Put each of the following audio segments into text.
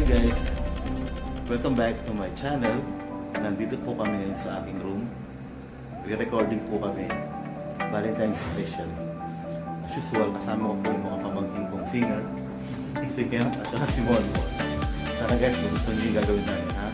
guys, welcome back to my channel. Nandito po kami ngayon sa aking room. Re-recording po kami Valentine's special. As usual, kasama ko po yung mga pamangkin kong singer, si Kem at saka si Monmo. Sana guys, kung gusto nyo yung gagawin namin, ha?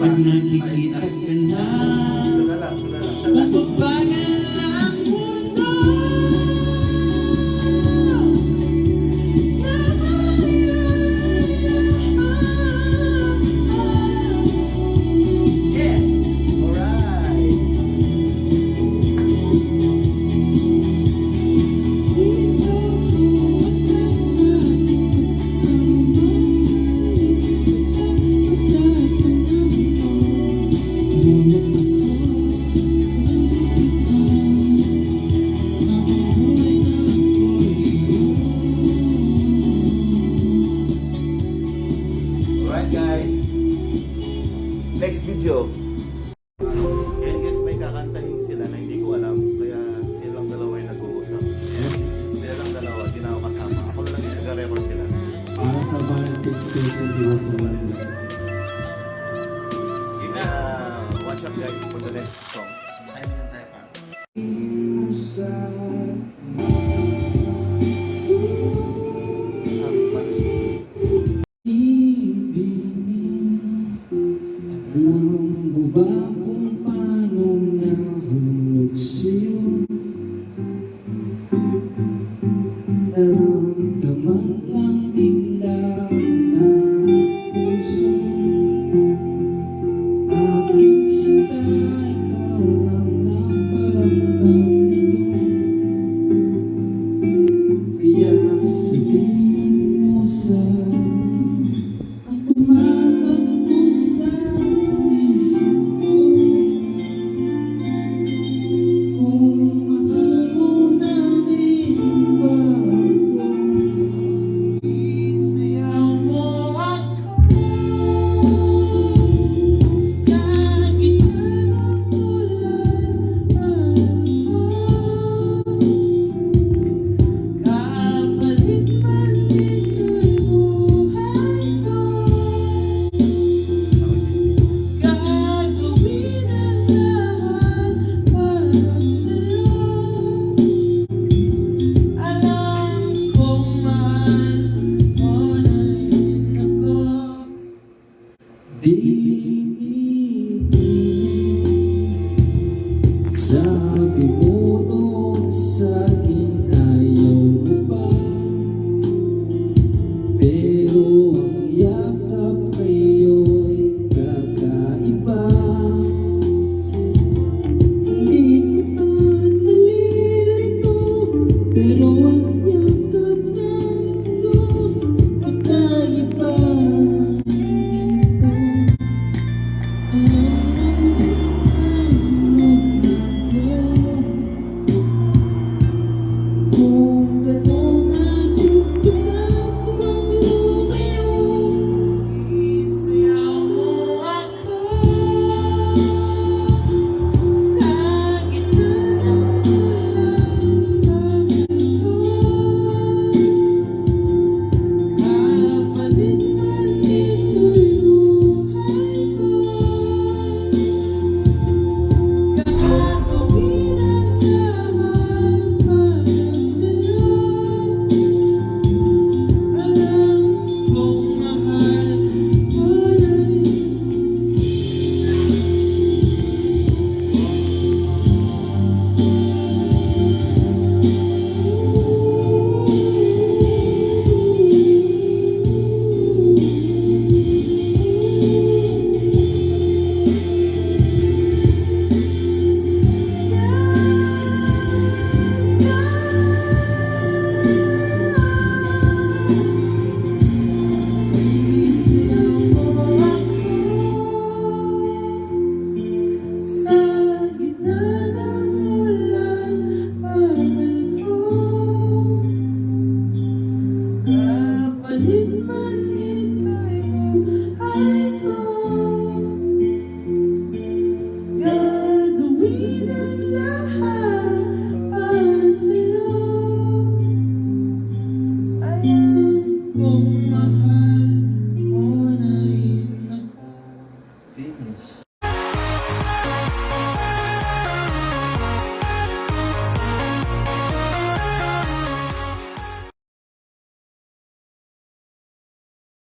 Pag nakikita ka na, mapapagal ang mundo. Yeah! Alright! Alright guys, next video. Yan guys, may kakantahin sila na hindi ko alam, kaya silang dalawa yung nag-uusap. Silang dalawa, di na ako kasama. Ako na lang yung nag-record sila. Para sa Valentine's Special, di ba sa Valentine's? Watch out guys for the next song. Tayo na tayo pa. Alam mo ba kung paano nahulog sa'yo? Naramdaman Kung mahal mo na rin ba ako, isayaw mo ako sa gitna ng ulan. Kapalit man ito'y buhay ko, gagawin ang lahat para sa'yo. Alam kong mahal mo na rin ako. Binibining, sabi mo noon sa'kin ayaw mo pa, pero ang yakap kayo'y kakaiba. Hindi ko pa nalilito, pero